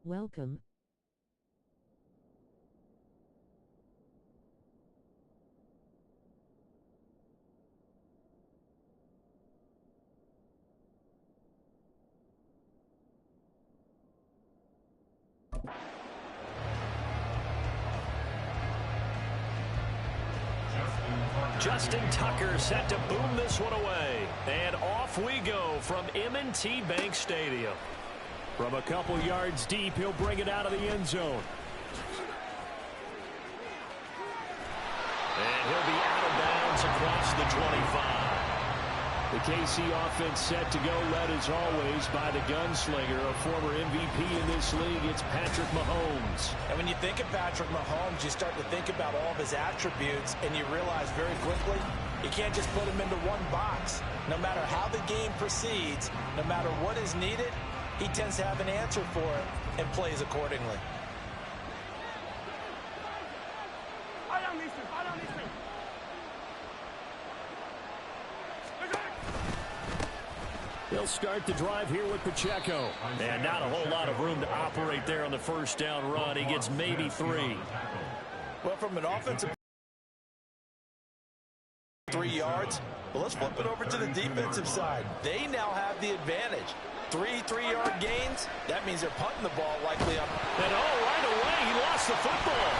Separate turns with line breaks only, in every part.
Welcome.
Justin Tucker set to boom this one away. And off we go from M&T Bank Stadium. From a couple yards deep, he'll bring it out of the end zone. And he'll be out of bounds across the 25. The KC offense set to go, led as always by the gunslinger, a former MVP in this league. It's Patrick Mahomes.
And when you think of Patrick Mahomes, you start to think about all of his attributes, and you realize very quickly you can't just put him into one box. No matter how the game proceeds, no matter what is needed, he tends to have an answer for it and plays accordingly.
He'll start the drive here with Pacheco. And not a whole lot of room to operate there on the first down run. He gets maybe 3.
Well, from an offensive 3 yards, well, let's flip it over to the defensive side. They now have the advantage. 3 3-yard gains, that means they're punting the ball likely up.
And right away, he lost the football.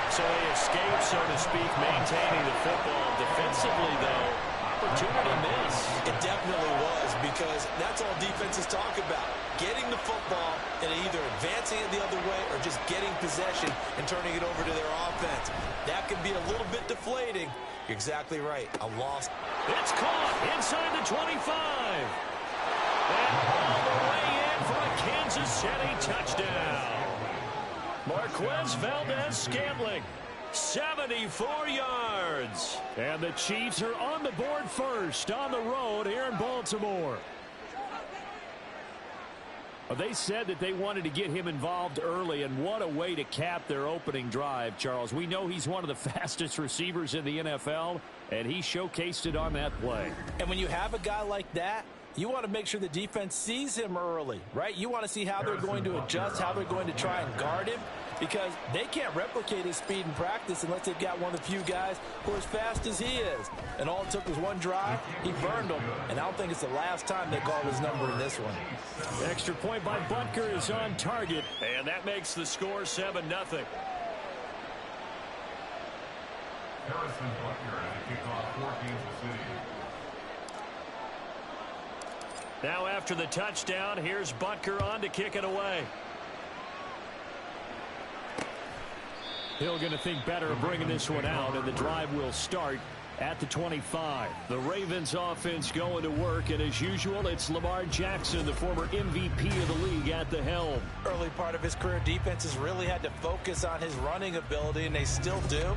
So he escaped, so to speak, maintaining the football. Defensively, though, opportunity miss.
It definitely was, because that's all defenses talk about. Getting the football and either advancing it the other way or just getting possession and turning it over to their offense. That can be a little bit deflating. You're exactly right. A loss.
It's caught inside the 25. And all the way in for a Kansas City touchdown. Marquez Valdez-Scantling, 74 yards. And the Chiefs are on the board first on the road here in Baltimore. They said that they wanted to get him involved early, and what a way to cap their opening drive, Charles. We know he's one of the fastest receivers in the NFL, and he showcased it on that play.
And when you have a guy like that, you want to make sure the defense sees him early, right? You want to see how they're going to adjust, how they're going to try and guard him, because they can't replicate his speed in practice unless they've got one of the few guys who are as fast as he is. And all it took was one drive. He burned them, and I don't think it's the last time they called his number in this one.
Extra point by Butker is on target, and that makes the score 7-0.
Harrison Butker at the kickoff for Kansas City.
Now after the touchdown, here's Butker on to kick it away. Hill going to think better of bringing this one out, and the drive will start at the 25. The Ravens offense going to work, and as usual, it's Lamar Jackson, the former MVP of the league, at the helm.
Early part of his career, defenses really had to focus on his running ability, and they still do.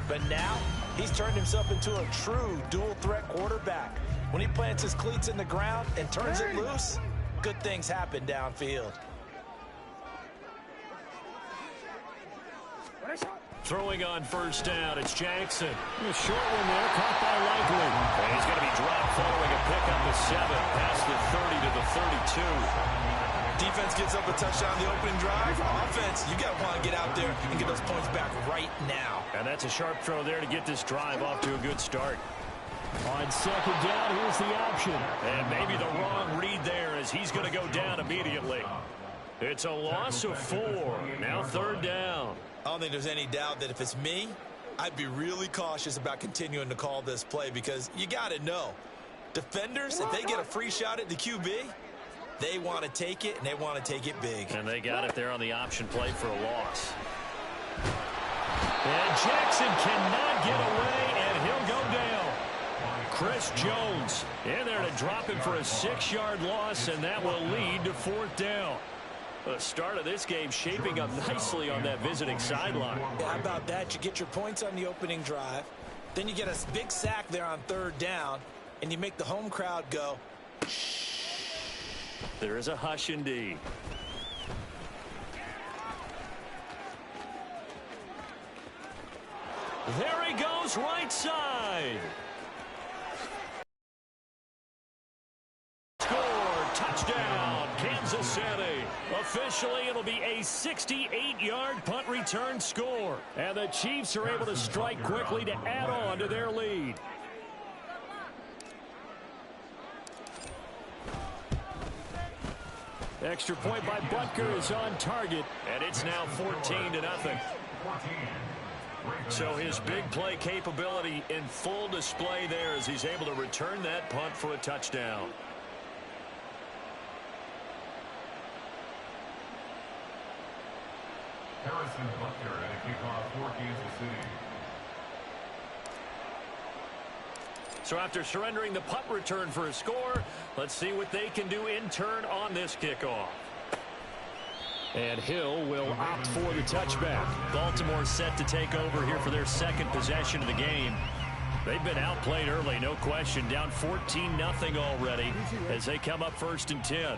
But now, he's turned himself into a true dual-threat quarterback. When he plants his cleats in the ground and turns it loose, good things happen downfield.
Throwing on first down, it's Jackson. A short one there, caught by Likely. And he's going to be dropped following a pickup of 7 past the 30 to the 32.
Defense gets up a touchdown the opening drive. Offense, you got to want to get out there and get those points back right now.
And that's a sharp throw there to get this drive off to a good start. On second down, here's the option. And maybe the wrong read there as he's going to go down immediately. It's a loss of 4. Now third down.
I don't think there's any doubt that if it's me, I'd be really cautious about continuing to call this play, because you got to know, defenders, if they get a free shot at the QB, they want to take it, and they want to take it big.
And they got it there on the option play for a loss. And Jackson cannot get away, and he'll go down. Chris Jones in there to drop him for a 6-yard loss, and that will lead to fourth down. The start of this game shaping up nicely on that visiting sideline.
Yeah, how about that? You get your points on the opening drive, then you get a big sack there on third down, and you make the home crowd go, shh.
There is a hush indeed. There he goes, right side. Score. officially, it'll be a 68-yard punt return score. And the Chiefs are able to strike quickly to add on to their lead. Extra point by Butker is on target, and it's now 14-0. So his big play capability in full display there as he's able to return that punt for a touchdown.
Harrison Butker and a kickoff for Kansas City.
So after surrendering the punt return for a score, let's see what they can do in turn on this kickoff. And Hill will opt for the touchback. Baltimore set to take over here for their second possession of the game. They've been outplayed early, no question. Down 14-0 already as they come up 1st and 10.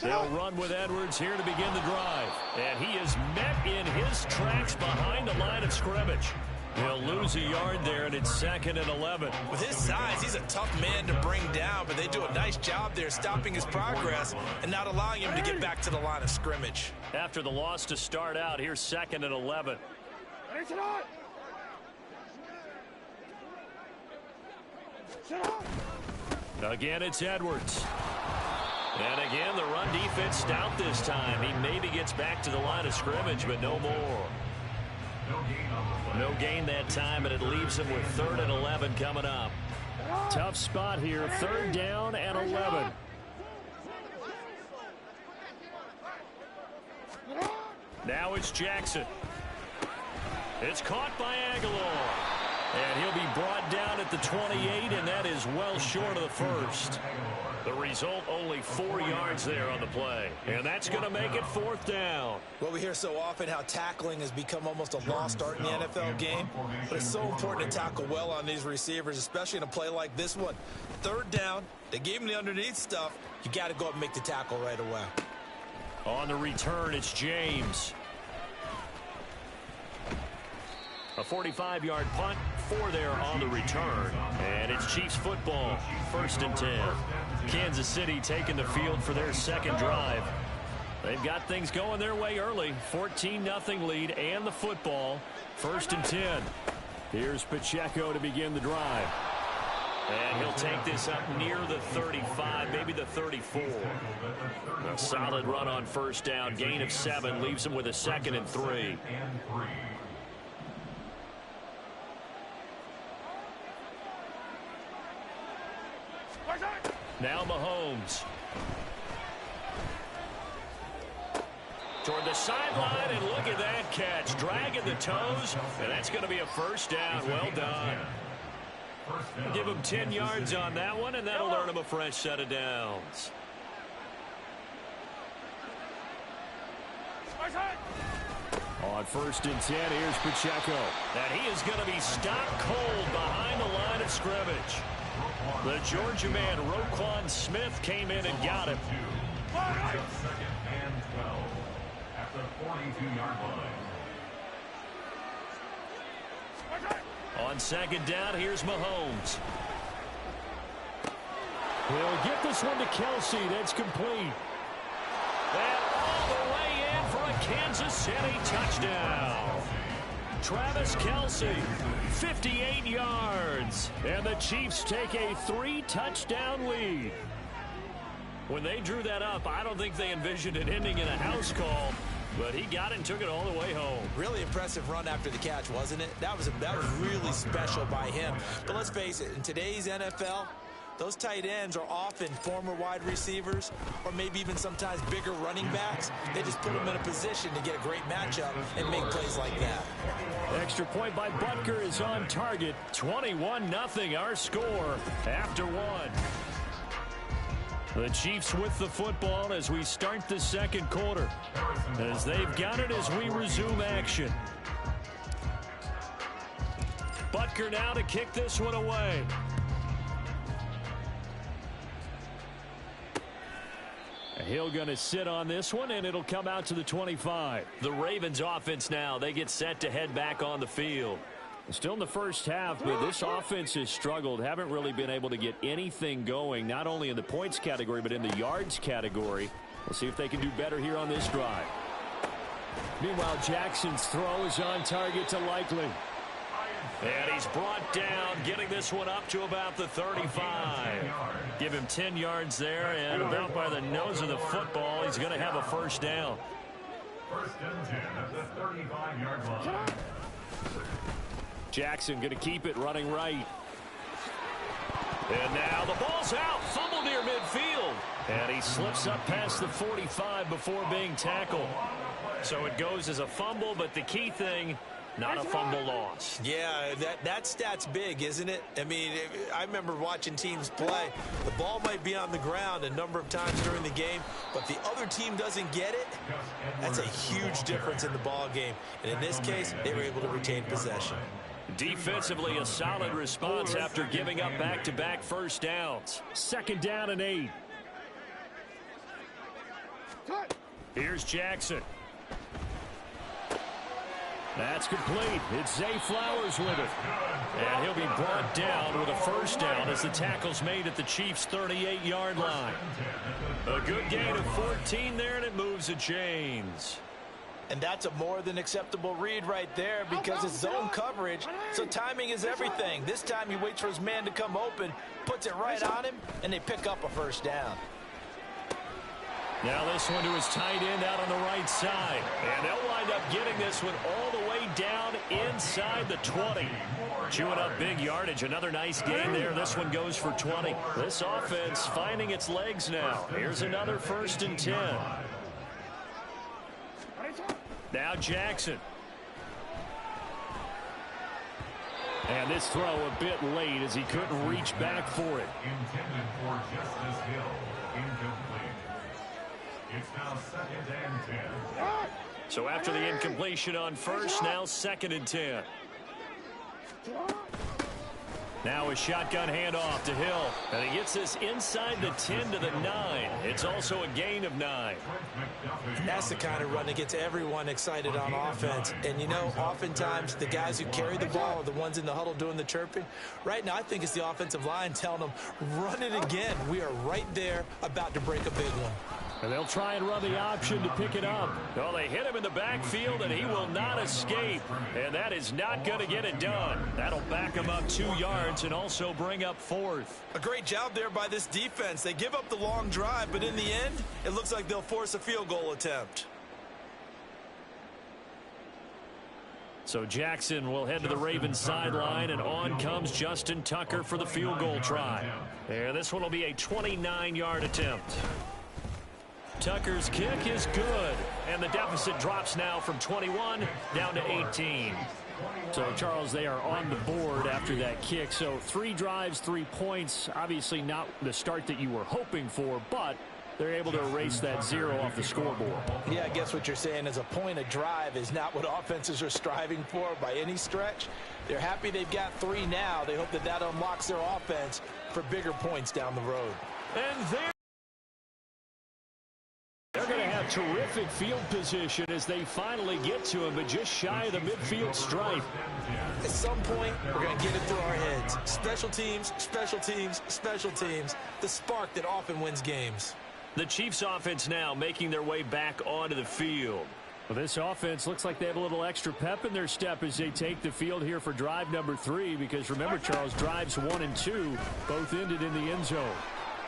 They'll run with Edwards here to begin the drive. And he is met in his tracks behind the line of scrimmage. He'll lose a yard there, and it's 2nd and 11.
With his size, he's a tough man to bring down, but they do a nice job there stopping his progress and not allowing him to get back to the line of scrimmage.
After the loss to start out, here's 2nd and 11. Again, it's Edwards. And again, the run defense stout this time. He maybe gets back to the line of scrimmage, but no more. No gain that time, and it leaves him with 3rd and 11 coming up. Tough spot here, 3rd down and 11. Now it's Jackson. It's caught by Aguilar. And he'll be brought down at the 28, and that is well short of the first. The result, only 4 yards there on the play. And that's going to make it 4th down.
Well, we hear so often how tackling has become almost a lost art in the NFL game. But it's so important to tackle well on these receivers, especially in a play like this one. 3rd down, they gave him the underneath stuff. You got to go up and make the tackle right away.
On the return, it's James. A 45-yard punt, 4 there on the return. And it's Chiefs football, 1st and 10. Kansas City taking the field for their second drive. They've got things going their way early. 14-0 lead and the football. 1st and 10. Here's Pacheco to begin the drive. And he'll take this up near the 35, maybe the 34. A solid run on 1st down. Gain of 7 leaves him with a 2nd and 3. Now Mahomes. Toward the sideline, and look at that catch. Dragging the toes, and that's going to be a 1st down. Well done. Give him 10 yards on that one, and that'll earn him a fresh set of downs. On 1st and 10, here's Pacheco. And he is going to be stopped cold behind the line of scrimmage. The Georgia man, Roquan Smith, came in and got him.
2nd and 12 at the 42-yard line.
On 2nd down, here's Mahomes. He'll get this one to Kelsey. That's complete. And all the way in for a Kansas City touchdown. Travis Kelsey, 58 yards. And the Chiefs take a 3-touchdown lead. When they drew that up, I don't think they envisioned it ending in a house call. But he got it and took it all the way home.
Really impressive run after the catch, wasn't it? That was really special by him. But let's face it, in today's NFL, those tight ends are often former wide receivers or maybe even sometimes bigger running backs. They just put them in a position to get a great matchup and make plays like that.
Extra point by Butker is on target. 21-0 our score after 1. The Chiefs with the football as we start the second quarter. As they've got it as we resume action. Butker now to kick this one away. He'll going to sit on this one, and it'll come out to the 25. The Ravens offense now, they get set to head back on the field. Still in the first half, but this offense has struggled. Haven't really been able to get anything going, not only in the points category, but in the yards category. We'll see if they can do better here on this drive. Meanwhile, Jackson's throw is on target to Likely. And he's brought down, getting this one up to about the 35. Give him 10 yards there, and about by the nose of the football, he's going to have a first down.
First and 10 at the 35-yard line.
Jackson going to keep it running right. And now the ball's out. Fumble near midfield. And he slips up past the 45 before being tackled. So it goes as a fumble, but the key thing, not a fumble loss.
Yeah, that stat's big, isn't it? I mean, I remember watching teams play. The ball might be on the ground a number of times during the game, but the other team doesn't get it. That's a huge difference in the ball game. And in this case, they were able to retain possession.
Defensively, a solid response after giving up back-to-back first downs. 2nd down and 8. Here's Jackson. That's complete. It's Zay Flowers with it. And he'll be brought down with a first down as the tackle's made at the Chiefs' 38-yard line. A good gain of 14 there, and it moves the chains.
And that's a more than acceptable read right there because it's zone coverage, so timing is everything. This time he waits for his man to come open, puts it right on him, and they pick up a first down.
Now this one to his tight end out on the right side. And they'll wind up getting this one all the way down inside the 20. Chewing up big yardage. Another nice gain there. This one goes for 20. This offense finding its legs now. Here's another 1st and 10. Now Jackson. And this throw a bit late as he couldn't reach back for it.
Intended for Justice Hill. Incomplete. It's now 2nd and 10.
So after the incompletion on first, now 2nd and 10. Now a shotgun handoff to Hill. And he gets this inside the 10 to the 9. It's also a gain of 9.
That's the kind of run that gets everyone excited on offense. And, you know, oftentimes the guys who carry the ball are the ones in the huddle doing the chirping. Right now, I think it's the offensive line telling them, run it again. We are right there about to break a big one.
And they'll try and run the option to pick it up. Well, they hit him in the backfield, and he will not escape. And that is not going to get it done. That'll back him up 2 yards and also bring up 4th.
A great job there by this defense. They give up the long drive, but in the end, it looks like they'll force a field goal attempt.
So Jackson will head to the Ravens sideline, and on comes Justin Tucker for the field goal try. And this one will be a 29-yard attempt. Tucker's kick is good, and the deficit drops now from 21 down to 18. So, Charles, they are on the board after that kick. So 3 drives, 3 points. Obviously not the start that you were hoping for, but they're able to erase that 0 off the scoreboard.
Yeah, I guess what you're saying is a point of drive is not what offenses are striving for by any stretch. They're happy they've got 3 now. They hope that that unlocks their offense for bigger points down the road.
And they're going to have terrific field position as they finally get to him, but just shy of the midfield stripe.
At some point, we're going to get it through our heads. Special teams, special teams, special teams. The spark that often wins games.
The Chiefs offense now making their way back onto the field. Well, this offense looks like they have a little extra pep in their step as they take the field here for drive number 3, because remember, Charles, drives 1 and 2 both ended in the end zone.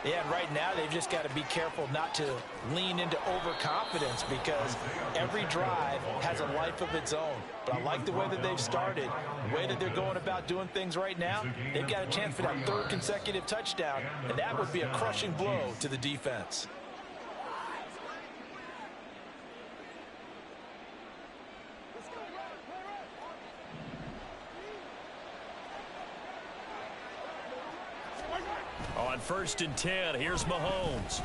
Yeah, and right now they've just got to be careful not to lean into overconfidence because every drive has a life of its own. But I like the way that they've started, the way that they're going about doing things right now. They've got a chance for that 3rd consecutive touchdown, and that would be a crushing blow to the defense.
On 1st and 10, here's Mahomes.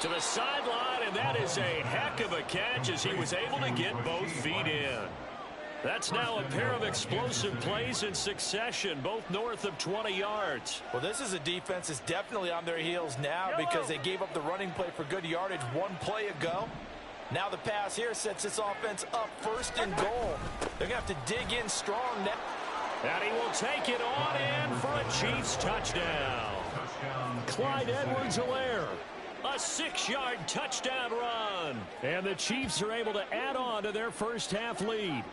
To the sideline, and that is a heck of a catch as he was able to get both feet in. That's now a pair of explosive plays in succession, both north of 20 yards.
Well, this is a defense that's definitely on their heels now because they gave up the running play for good yardage 1 play ago. Now the pass here sets this offense up first and goal. They're going to have to dig in strong now.
And he will take it on in for a Chiefs touchdown. Clyde Edwards-Helaire, a 6-yard touchdown run. And the Chiefs are able to add on to their first half lead.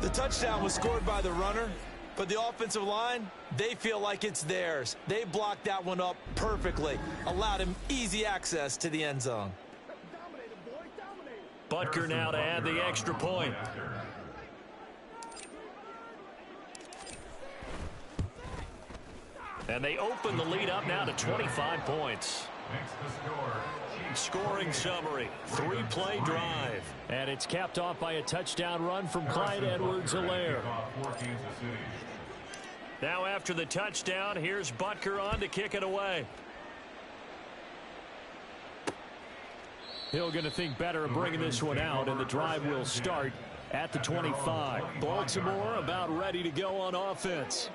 The touchdown was scored by the runner, but the offensive line, they feel like it's theirs. They blocked that one up perfectly, allowed him easy access to the end zone.
Butker now to add the extra point. And they open the lead up now to 25 points. Scoring summary, 3-play drive. And it's capped off by a touchdown run from Clyde Edwards-Helaire. Now after the touchdown, here's Butker on to kick it away. Hill going to think better of bringing this one out, and the drive will start at the 25. Baltimore about ready to go on offense.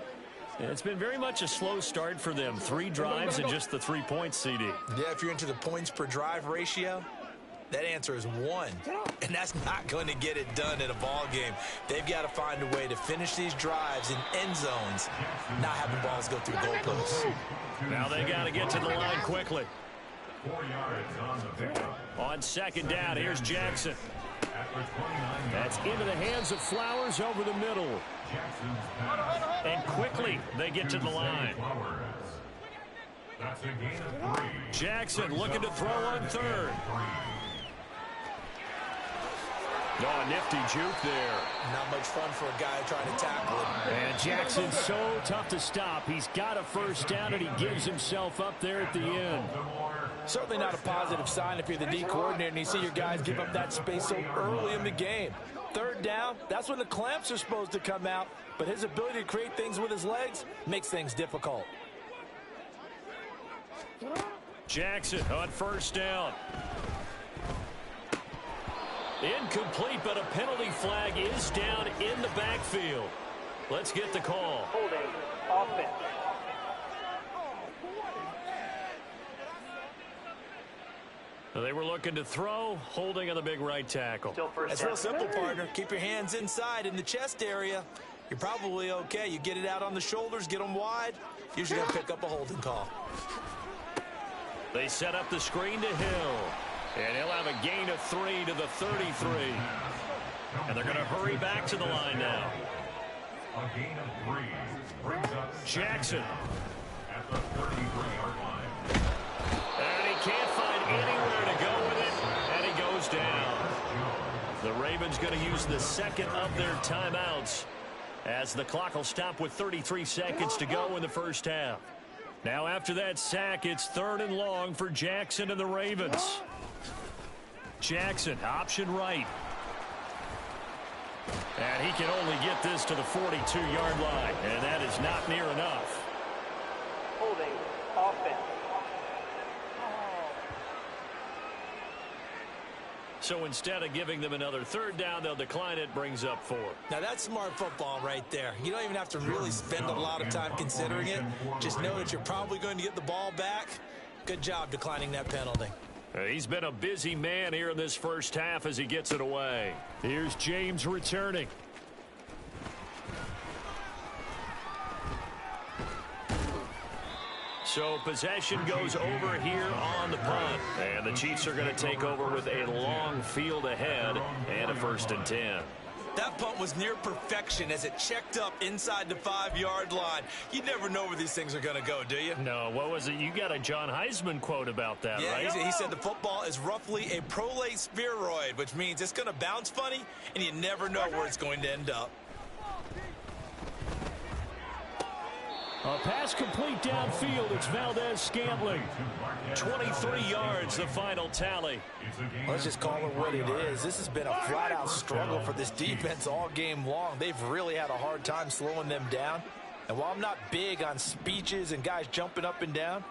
It's been very much a slow start for them. 3 drives and just the 3 points, CD.
Yeah, if you're into the points per drive ratio, that answer is 1. And that's not going to get it done in a ball game. They've got to find a way to finish these drives in end zones, not having balls go through goalposts.
Now they got to get to the line quickly.
4 yards on the pickup.
On second down, here's Jackson. That's into the hands of Flowers over the middle. And quickly they get to the line.
That's a gain of 3.
Jackson looking to throw on third. Oh, nifty juke there.
Not much fun for a guy trying to tackle him.
And Jackson's so tough to stop. He's got a first down, and he gives himself up there at the end.
Certainly not a positive sign if you're the D coordinator and you see your guys give up that space so early in the game. Third down, that's when the clamps are supposed to come out, but his ability to create things with his legs makes things difficult.
Jackson on first down. Incomplete, but a penalty flag is down in the backfield. Let's get the call.
Holding, offense.
They were looking to throw, holding on the big right tackle.
It's real simple, partner. Keep your hands inside in the chest area. You're probably okay. You get it out on the shoulders, get them wide. Usually going to pick up a holding call.
They set up the screen to Hill. And he'll have a gain of 3 to the 33. And they're going to hurry back to the line now.
A gain of 3 brings up
Jackson.
At the 33-yard line.
And he can't find anywhere to go with it. And he goes down. The Ravens going to use the second of their timeouts as the clock will stop with 33 seconds to go in the first half. Now after that sack, it's 3rd and long for Jackson and the Ravens. Jackson, option right. And he can only get this to the 42-yard line. And that is not near enough.
Holding, offense.
So instead of giving them another 3rd down, they'll decline it, brings up 4.
Now that's smart football right there. You don't even have to really spend a lot of time considering it. Just know that you're probably going to get the ball back. Good job declining that penalty.
He's been a busy man here in this first half as he gets it away. Here's James returning. So possession goes over here on the punt. And the Chiefs are going to take over with a long field ahead and a 1st and 10.
That punt was near perfection as it checked up inside the 5-yard line. You never know where these things are going to go, do you?
No, what was it? You got a John Heisman quote about that,
yeah,
right?
He said the football is roughly a prolate spheroid, which means it's going to bounce funny, and you never know where it's going to end up.
A pass complete downfield. It's Valdez-Scantling. 23 yards, the final tally.
Let's just call it what it is. This has been a flat-out struggle for this defense all game long. They've really had a hard time slowing them down. And while I'm not big on speeches and guys jumping up and down,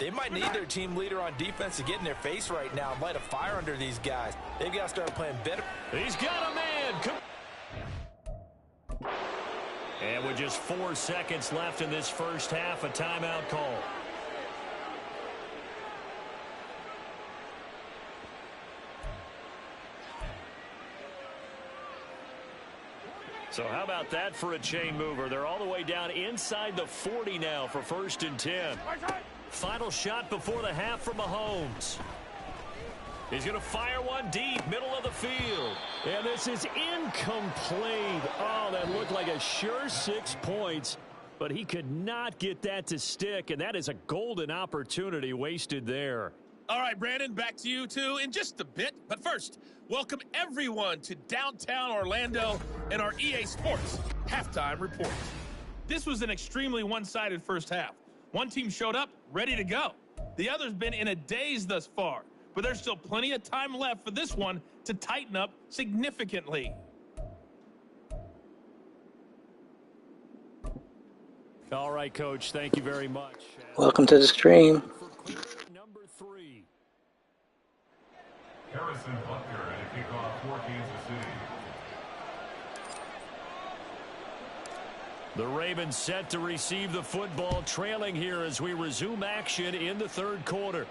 they might need their team leader on defense to get in their face right now and light a fire under these guys. They've got to start playing better.
He's got a man. And with just 4 seconds left in this first half, a timeout call. So how about that for a chain mover? They're all the way down inside the 40 now for 1st and 10. Final shot before the half from Mahomes. He's going to fire one deep, middle of the field. And this is incomplete. Oh, that looked like a sure 6 points. But he could not get that to stick, and that is a golden opportunity wasted there.
All right, Brandon, back to you two in just a bit. But first, welcome everyone to downtown Orlando and our EA Sports Halftime Report. This was an extremely one-sided first half. One team showed up, ready to go. The other's been in a daze thus far, but there's still plenty of time left for this one to tighten up significantly.
All right, Coach, thank you very much.
Welcome to the stream.
Number 3.
Harrison Butker and a kickoff for Kansas City.
The Ravens set to receive the football, trailing here as we resume action in the 3rd quarter.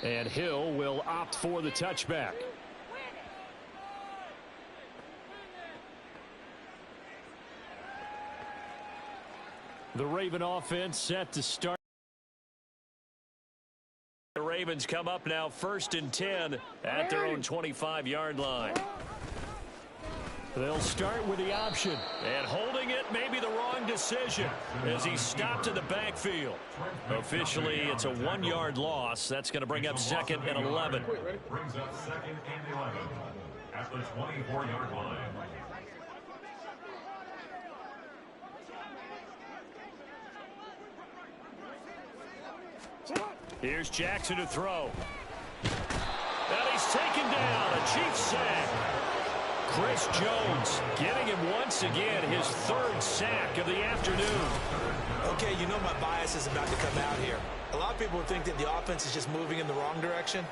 And Hill will opt for the touchback. The Raven offense set to start. The Ravens come up now 1st and 10 at their own 25-yard line. They'll start with the option, and holding it may be the wrong decision as he stopped in the backfield. Officially, it's a 1-yard loss. That's going to bring up 2nd and 11.
Brings up 2nd and 11 at the 24-yard line.
Here's Jackson to throw. And he's taken down. A Chiefs sack. Chris Jones getting him once again his 3rd sack of the afternoon.
Okay, you know my bias is about to come out here. A lot of people would think that the offense is just moving in the wrong direction.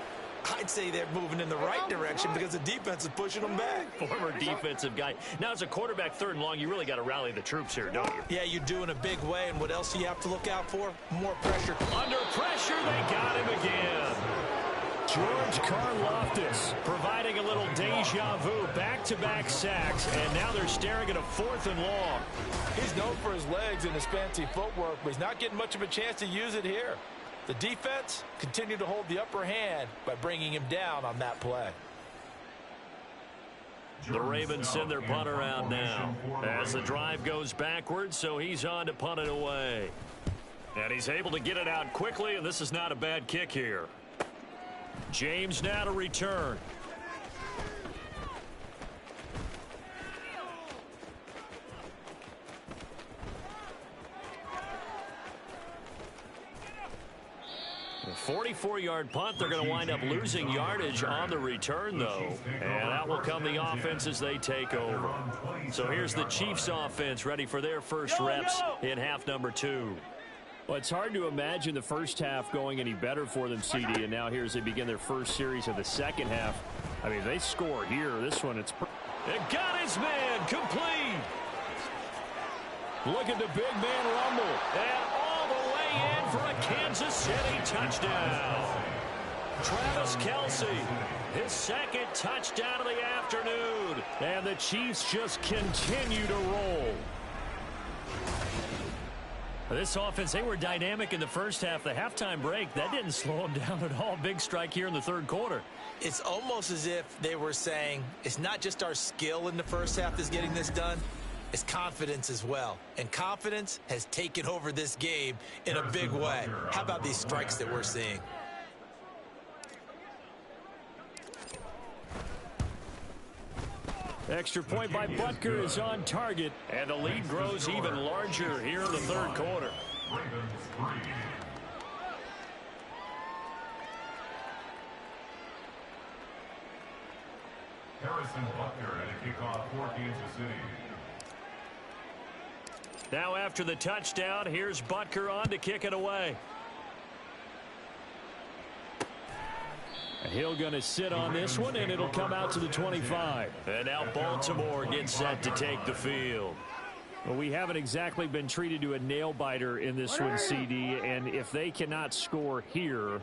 I'd say they're moving in the right direction because the defense is pushing them back.
Former defensive guy. Now, as a quarterback 3rd and long, you really got to rally the troops here, don't you?
Yeah, you do in a big way. And what else do you have to look out for? More pressure.
Under pressure, they got him again. George Karlaftis providing a little deja vu, back-to-back sacks, and now they're staring at a 4th and long.
He's known for his legs and his fancy footwork, but he's not getting much of a chance to use it here. The defense continued to hold the upper hand by bringing him down on that play.
The Ravens send their punter out now as the drive goes backwards, so he's on to punt it away. And he's able to get it out quickly, and this is not a bad kick here. James now to return. A 44-yard punt. They're going to wind up losing yardage on the return, though. And out will come the offense as they take over. So here's the Chiefs offense ready for their first reps in half number 2. Well, it's hard to imagine the first half going any better for them, CD, and now here as they begin their first series of the second half. I mean, they score here. This one, it got his man complete. Look at the big man rumble. And all the way in for a Kansas City touchdown. Travis Kelce, his 2nd touchdown of the afternoon. And the Chiefs just continue to roll. This offense, they were dynamic in the first half. The halftime break, that didn't slow them down at all. Big strike here in the 3rd quarter.
It's almost as if they were saying, it's not just our skill in the first half that's getting this done, it's confidence as well. And confidence has taken over this game in a big way. How about these strikes that we're seeing?
Extra point by Butker is on target, and the lead grows even larger here in the 3rd quarter.
Ravens 3. Harrison Butker and a kickoff for Kansas City.
Now after the touchdown, here's Butker on to kick it away. And Hill going to sit on this one, and it'll come out to the 25. And now Baltimore gets set to take the field. Well, we haven't exactly been treated to a nail-biter in this one, CD, and if they cannot score here,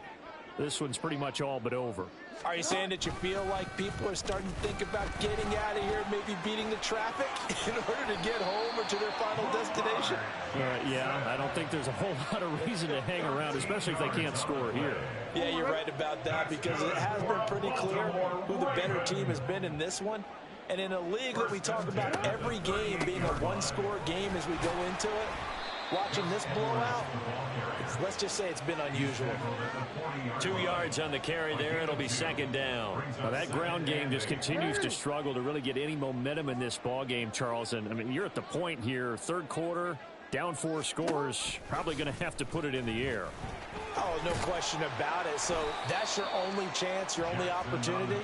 this one's pretty much all but over.
Are you saying that you feel like people are starting to think about getting out of here, maybe beating the traffic in order to get home or to their final destination?
Yeah, I don't think there's a whole lot of reason to hang around, especially if they can't score here.
Yeah, you're right about that, because it has been pretty clear who the better team has been in this one. And in a league that we talk about every game being a one-score game as we go into it, watching this blowout, let's just say it's been unusual.
2 yards on the carry there. It'll be second down. Now, that ground game just continues to struggle to really get any momentum in this ball game, Charles. And I mean, you're at the point here, third quarter, down 4 scores, probably going to have to put it in the air.
Oh, no question about it. So that's your only chance, your only opportunity.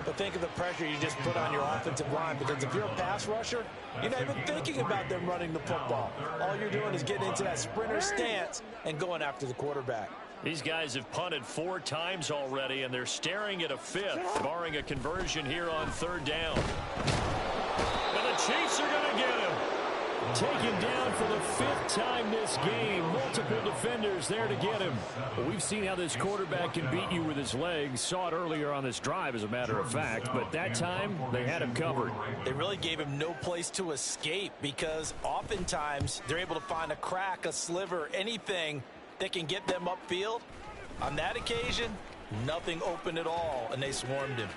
But think of the pressure you just put on your offensive line, because if you're a pass rusher, you're not even thinking about them running the football. All you're doing is getting into that sprinter stance and going after the quarterback.
These guys have punted 4 times already, and they're staring at a 5th, barring a conversion here on third down. And the Chiefs are going to get him. Taken down for the 5th time this game. Multiple defenders there to get him. Well, we've seen how this quarterback can beat you with his legs. Saw it earlier on this drive, as a matter of fact. But that time, they had him covered.
They really gave him no place to escape, because oftentimes they're able to find a crack, a sliver, anything that can get them upfield. On that occasion, nothing open at all, and they swarmed him.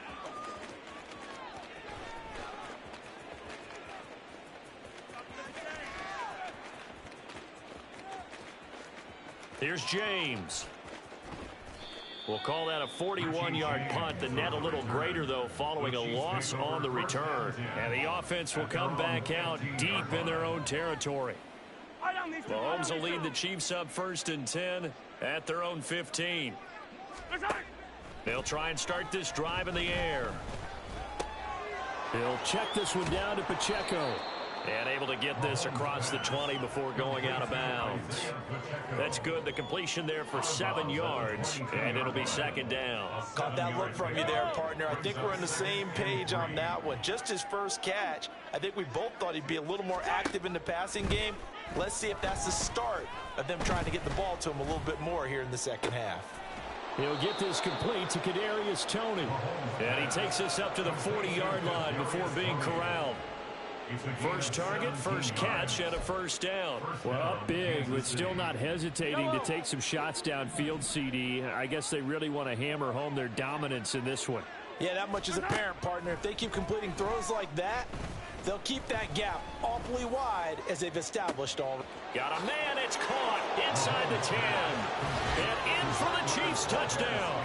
Here's James. We'll call that a 41-yard punt. The net a little greater, though, following a loss on the return. And the offense will come back out deep in their own territory. Mahomes will lead the Chiefs up 1st and 10 at their own 15. They'll try and start this drive in the air. They'll check this one down to Pacheco. And able to get this across the 20 before going out of bounds. That's good. The completion there for 7 yards, and it'll be second down.
Caught that look from you there, partner. I think we're on the same page on that one. Just his first catch, I think we both thought he'd be a little more active in the passing game. Let's see if that's the start of them trying to get the ball to him a little bit more here in the second half.
He'll get this complete to Kadarius Toney. And he takes us up to the 40-yard line before being corralled. First target, first catch, and a first down. Well, up big, but still not hesitating to take some shots downfield, CD. I guess they really want to hammer home their dominance in this one.
Yeah, that much is apparent, partner. If they keep completing throws like that, they'll keep that gap awfully wide, as they've established already.
Got a man, it's caught inside the 10. And in for the Chiefs touchdown.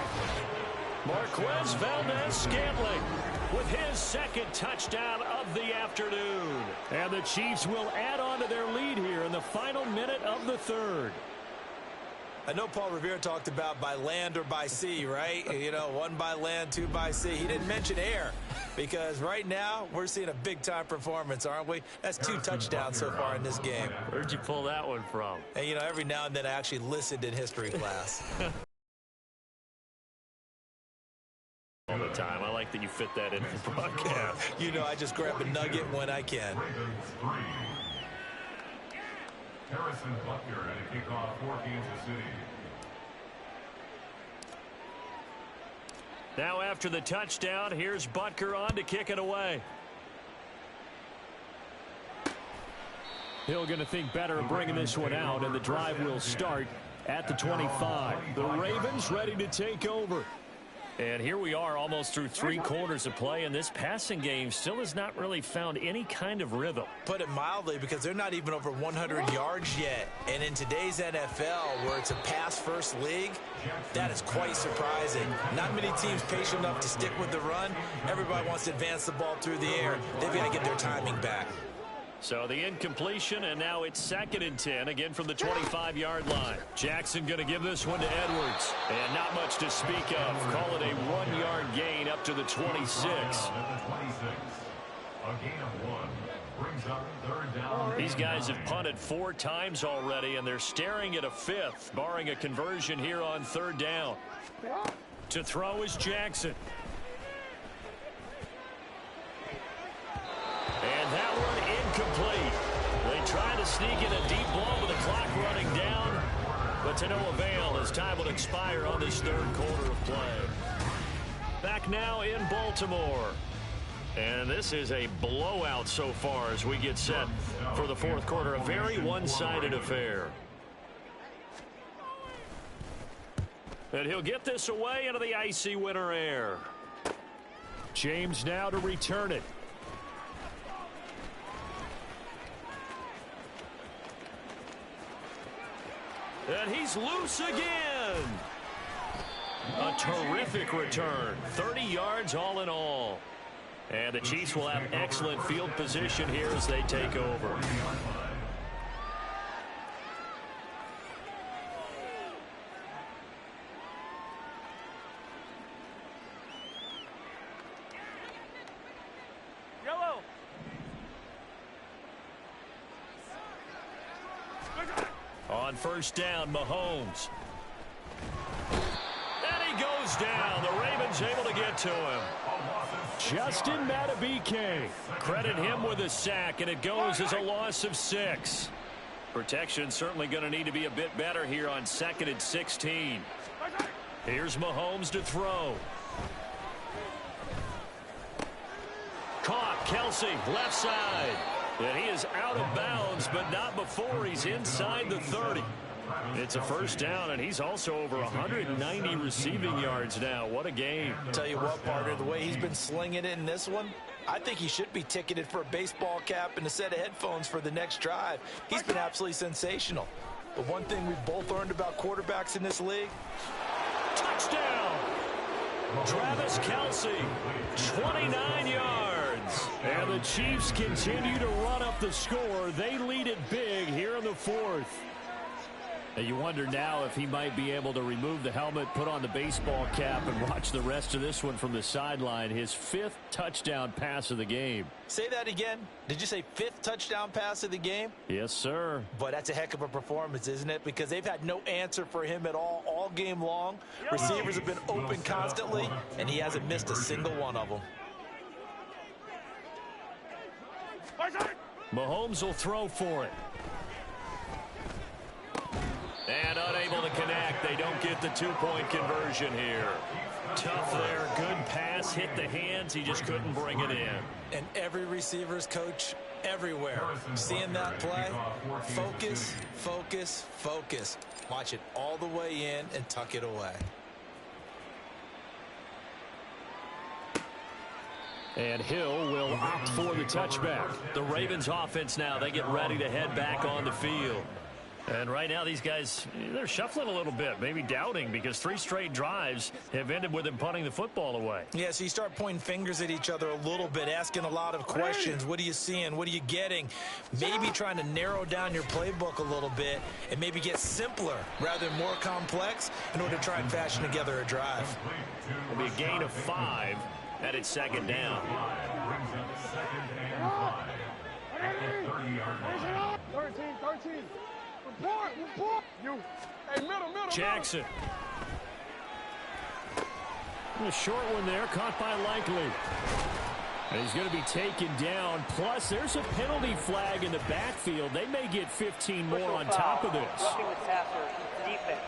Marquez Valdez-Scantling with his second touchdown of the afternoon. And the Chiefs will add on to their lead here in the final minute of the third.
I know Paul Revere talked about by land or by sea, right? You know, 1 by land, 2 by sea. He didn't mention air, because right now we're seeing a big-time performance, aren't we? That's 2 touchdowns so far in this game.
Where'd you pull that one from?
And, you know, every now and then I actually listened in history class.
All the time. I like that you fit that in the broadcast.
You know, I just grab a nugget when I can.
Harrison Butker at a kickoff for Kansas City.
Now after the touchdown, here's Butker on to kick it away. Hill going to think better of bringing this one out, and the drive will start at the 25. The Ravens ready to take over. And here we are almost through 3 quarters of play, and this passing game still has not really found any kind of rhythm.
Put it mildly, because they're not even over 100 yards yet. And in today's NFL, where it's a pass-first league, that is quite surprising. Not many teams patient enough to stick with the run. Everybody wants to advance the ball through the air. They've got to get their timing back.
So the incompletion, and now it's 2nd and 10, again from the 25-yard line. Jackson going to give this one to Edwards. And not much to speak of. Call it a 1-yard gain up to the 26.
A gain of 1 brings up third down.
These guys have punted 4 times already, and they're staring at a 5th, barring a conversion here on third down. To throw is Jackson. And that one incomplete. They try to sneak in a deep ball with the clock running down, but to no avail as time will expire on this third quarter of play. Back now in Baltimore. And this is a blowout so far as we get set for the fourth quarter. A very one-sided affair. And he'll get this away into the icy winter air. James now to return it. And he's loose again. A terrific return. 30 yards all in all. And the Chiefs will have excellent field position here as they take over.
Yellow.
On first down, Mahomes. And he goes down. The Ravens able to get to him. Justin Madubuike. Credit him with a sack, and it goes as a loss of 6. Protection certainly going to need to be a bit better here on 2nd and 16. Here's Mahomes to throw. Caught. Kelsey, left side. And he is out of bounds, but not before he's inside the 30. It's a first down, and he's also over 190 receiving yards now. What a game.
Tell you what, partner, the way he's been slinging it in this one, I think he should be ticketed for a baseball cap and a set of headphones for the next drive. He's been absolutely sensational. But one thing we've both learned about quarterbacks in this league.
Touchdown! Travis Kelsey, 29 yards. And the Chiefs continue to run up the score. They lead it big here in the fourth. You wonder now if he might be able to remove the helmet, put on the baseball cap, and watch the rest of this one from the sideline. His 5th touchdown pass of the game.
Say that again. Did you say 5th touchdown pass of the game?
Yes, sir.
But that's a heck of a performance, isn't it? Because they've had no answer for him at all game long. Receivers have been open constantly, and he hasn't missed a single one of them.
Mahomes will throw for it. And unable to connect. They don't get the 2-point conversion here. Tough there. Good pass. Hit the hands. He just couldn't bring it in.
And every receiver's coach everywhere. Seeing that play, focus, focus, focus. Watch it all the way in and tuck it away.
And Hill will opt for the touchback. The Ravens offense now, they get ready to head back on the field. And right now these guys, they're shuffling a little bit, maybe doubting, because 3 straight drives have ended with them punting the football away.
Yeah, so you start pointing fingers at each other a little bit, asking a lot of questions. What are you seeing? What are you getting? Maybe trying to narrow down your playbook a little bit and maybe get simpler rather than more complex in order to try and fashion together a drive.
It'll be a gain of 5 at its 2nd down.
13. Report. You. Hey, middle.
Jackson. A short one there, caught by Likely. And he's going to be taken down. Plus, there's a penalty flag in the backfield. They may get 15 more on top of this.
Roughing the passer, defense.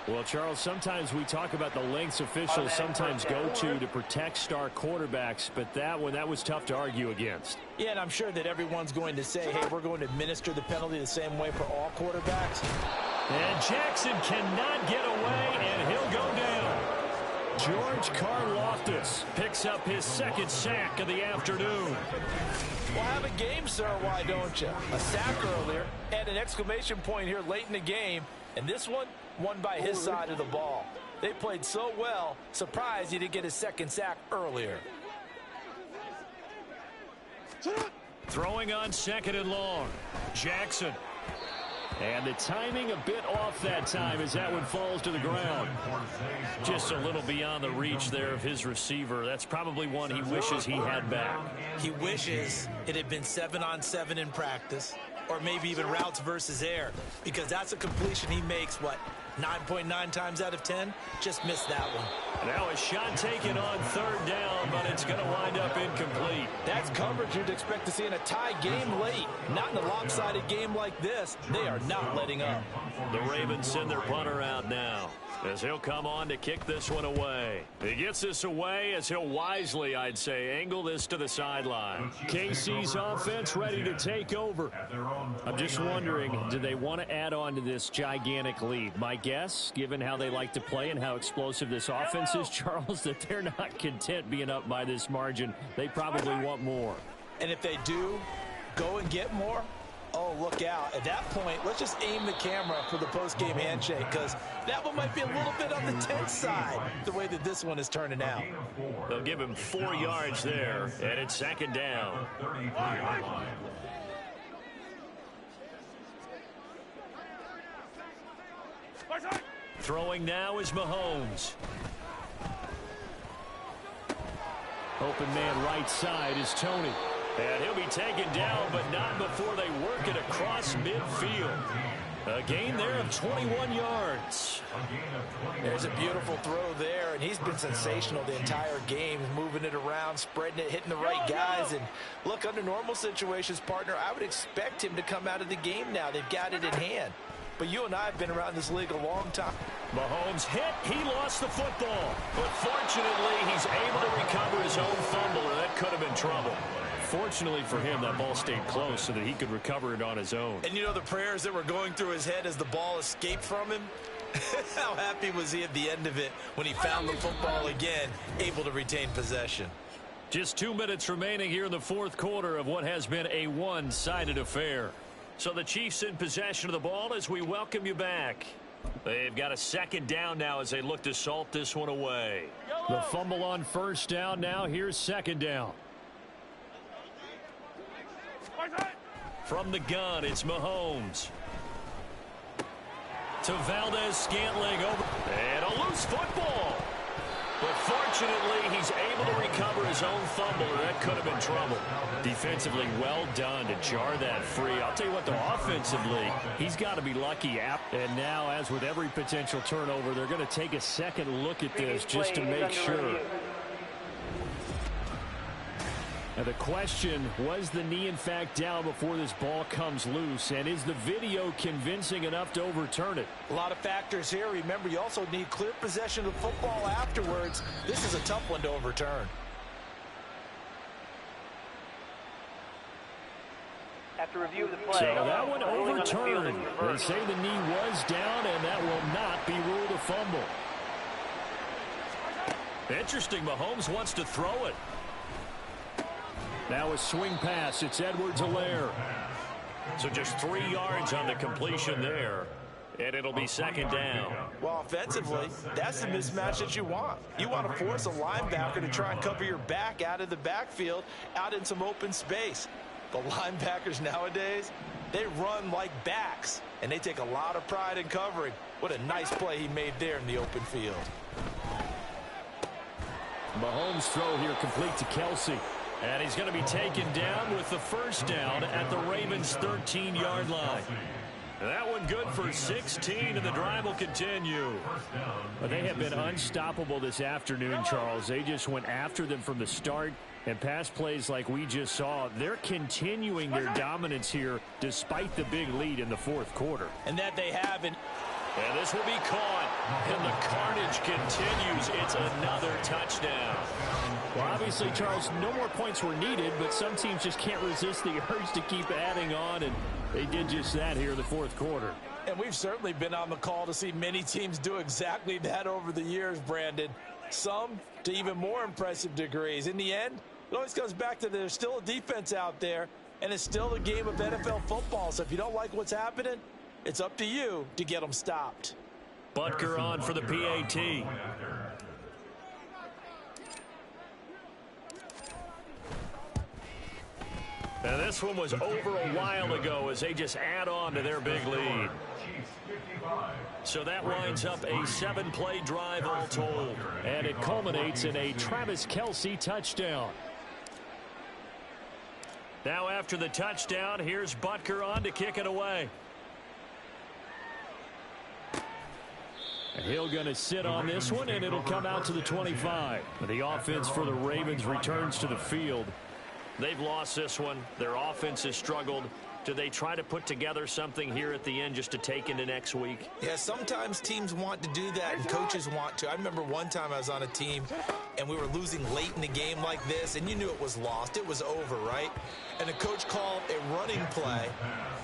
Well, Charles, sometimes we talk about the lengths officials sometimes go to protect star quarterbacks, but that was tough to argue against.
Yeah, and I'm sure that everyone's going to say, hey, we're going to administer the penalty the same way for all quarterbacks.
And Jackson cannot get away, and he'll go down. George Karlaftis picks up his 2nd sack of the afternoon.
Well, have a game, sir, why don't you? A sack earlier and an exclamation point here late in the game, and this one won by his side of the ball. They played so well, surprised he didn't get his 2nd sack earlier.
Throwing on 2nd and long. Jackson. And the timing a bit off that time as that one falls to the ground. Just a little beyond the reach there of his receiver. That's probably one he wishes he had back.
He wishes it had been 7-on-7 in practice, or maybe even routes versus air, because that's a completion he makes, 9.9 times out of 10, just missed that one.
Now a shot taken on third down, but it's going to wind up incomplete.
That's coverage you'd expect to see in a tie game late. Not in a lopsided game like this. They are not letting up.
The Ravens send their punter out now, as he'll come on to kick this one away. He gets this away as he'll wisely, I'd say, angle this to the sideline. KC's offense ready to take over. I'm just wondering, do they want to add on to this gigantic lead? My guess, given how they like to play and how explosive this offense is, Charles, that they're not content being up by this margin. They probably want more.
And if they do go and get more, oh, look out. At that point, let's just aim the camera for the post-game handshake, because that one might be a little bit on the tense side, the way that this one is turning out.
They'll give him 4 yards there, and it's second down. Throwing now is Mahomes. Open man right side is Tony. And he'll be taken down, but not before they work it across midfield. A gain there of 21 yards.
There's a beautiful throw there, and he's been sensational the entire game, moving it around, spreading it, hitting the right guys. And look, under normal situations, partner, I would expect him to come out of the game now. They've got it in hand. But you and I have been around this league a long time.
Mahomes hit. He lost the football. But fortunately, he's able to recover his own fumble, or that could have been trouble. Fortunately for him, that ball stayed close so that he could recover it on his own.
And you know the prayers that were going through his head as the ball escaped from him? How happy was he at the end of it when he found the football again, able to retain possession?
Just 2 minutes remaining here in the fourth quarter of what has been a one-sided affair. So the Chiefs in possession of the ball as we welcome you back. They've got a second down now as they look to salt this one away. The fumble on first down. Now here's second down. From the gun, it's Mahomes. To Valdez-Scantling over. And a loose football. But fortunately, he's able to recover his own fumble, or that could have been trouble. Defensively, well done to jar that free. I'll tell you what, though, offensively, he's got to be lucky. And now, as with every potential turnover, they're going to take a second look at this just to make sure. Now the question, was the knee in fact down before this ball comes loose? And is the video convincing enough to overturn it?
A lot of factors here. Remember, you also need clear possession of the football afterwards. This is a tough one to overturn.
After review of the play.
So that one overturned. They say the knee was down, and that will not be ruled a fumble. Interesting, Mahomes wants to throw it. Now a swing pass. It's Edwards-Helaire. So just 3 yards on the completion there. And it'll be second down.
Well, offensively, that's the mismatch that you want. You want to force a linebacker to try and cover your back out of the backfield, out in some open space. The linebackers nowadays, they run like backs, and they take a lot of pride in covering. What a nice play he made there in the open field.
Mahomes' throw here complete to Kelsey. And he's going to be taken down with the first down at the Ravens' 13-yard line. That one good for 16, and the drive will continue. But they have been unstoppable this afternoon, Charles. They just went after them from the start, and pass plays like we just saw, they're continuing their dominance here despite the big lead in the fourth quarter.
And that they have. And
this will be caught, and the carnage continues. It's another touchdown. Well, obviously, Charles, no more points were needed, but some teams just can't resist the urge to keep adding on, and they did just that here in the fourth quarter.
And we've certainly been on the call to see many teams do exactly that over the years, Brandon. Some to even more impressive degrees. In the end, it always comes back to there's still a defense out there, and it's still a game of NFL football. So if you don't like what's happening, it's up to you to get them stopped.
Butker on for the PAT. And this one was over a while ago as they just add on to their big lead. So that winds up a 7-play drive all told. And it culminates in a Travis Kelce touchdown. Now after the touchdown, here's Butker on to kick it away. He'll going to sit on this one, and it'll come out to the 25. The offense for the Ravens returns to the field. They've lost this one. Their offense has struggled. Do they try to put together something here at the end just to take into next week?
Yeah, sometimes teams want to do that and coaches want to. I remember one time I was on a team and we were losing late in the game like this, and you knew it was lost. It was over, right? And the coach called a running play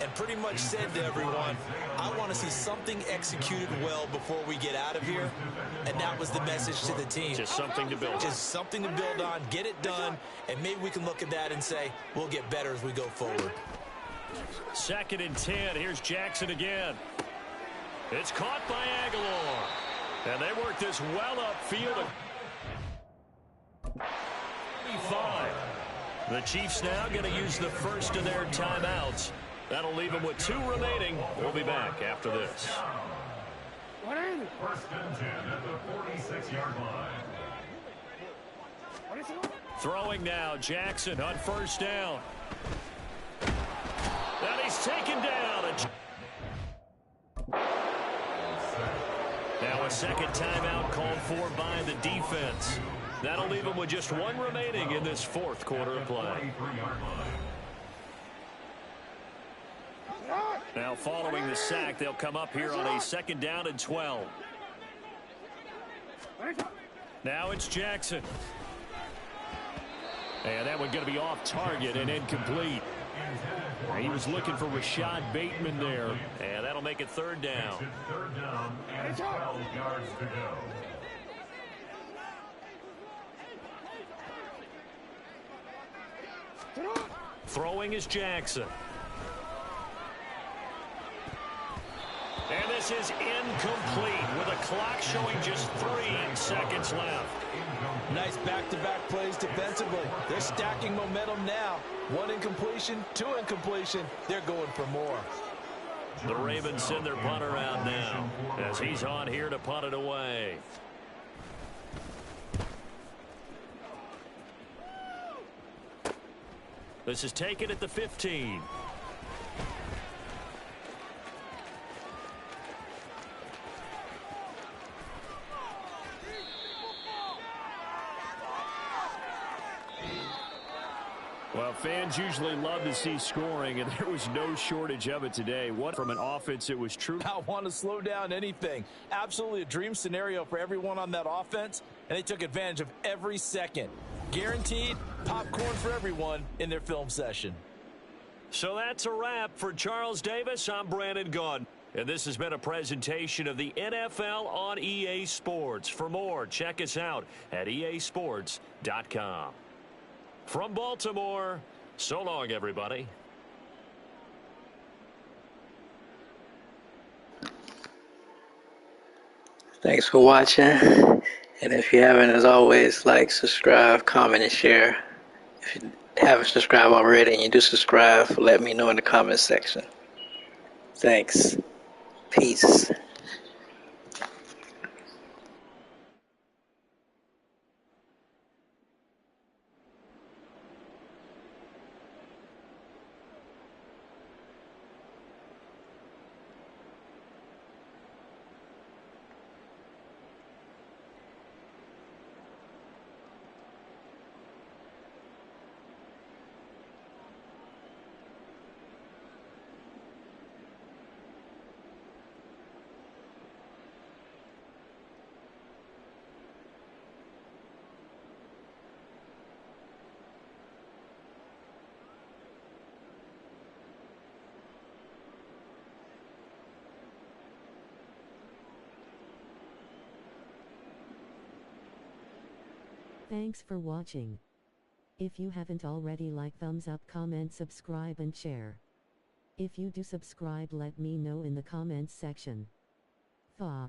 and pretty much said to everyone, I want to see something executed well before we get out of here. And that was the message to the team.
Just something to build on.
Just something to build on, get it done, and maybe we can look at that and say, we'll get better as we go forward.
2nd and 10. Here's Jackson again. It's caught by Aguilar. And they work this well upfield. 5. The Chiefs now going to use the first of their timeouts. That'll leave them with 2 remaining. We'll be back after this.
1st and 10 at the 46-yard line.
Throwing now, Jackson on 1st down. And he's taken down. Now a 2nd timeout called for by the defense. That'll leave them with just 1 remaining in this 4th quarter of play. Now following the sack, they'll come up here on a 2nd down and 12. Now it's Jackson. And that one going to be off target and incomplete. He was looking for Rashad Bateman there. And that'll make it 3rd down.
3rd down and 12 yards to go.
Throwing is Jackson. And this is incomplete with a clock showing just 3 seconds left.
Nice back-to-back plays defensively. They're stacking momentum now. 1 incompletion, 2 incompletion. They're going for more.
The Ravens send their punter out now as he's on here to punt it away. This is taken at the 15. Well, fans usually love to see scoring, and there was no shortage of it today. What from an offense, it was true.
I want to slow down anything. Absolutely a dream scenario for everyone on that offense, and they took advantage of every second. Guaranteed popcorn for everyone in their film session.
So that's a wrap for Charles Davis. I'm Brandon Gunn, and this has been a presentation of the NFL on EA Sports. For more, check us out at easports.com. From Baltimore, so long, everybody.
Thanks for watching. And if you haven't, as always, like, subscribe, comment, and share. If you haven't subscribed already and you do subscribe, let me know in the comment section. Thanks. Peace.
Thanks for watching. If you haven't already, like, thumbs up, comment, subscribe, and share. If you do subscribe, let me know in the comments section. Fa.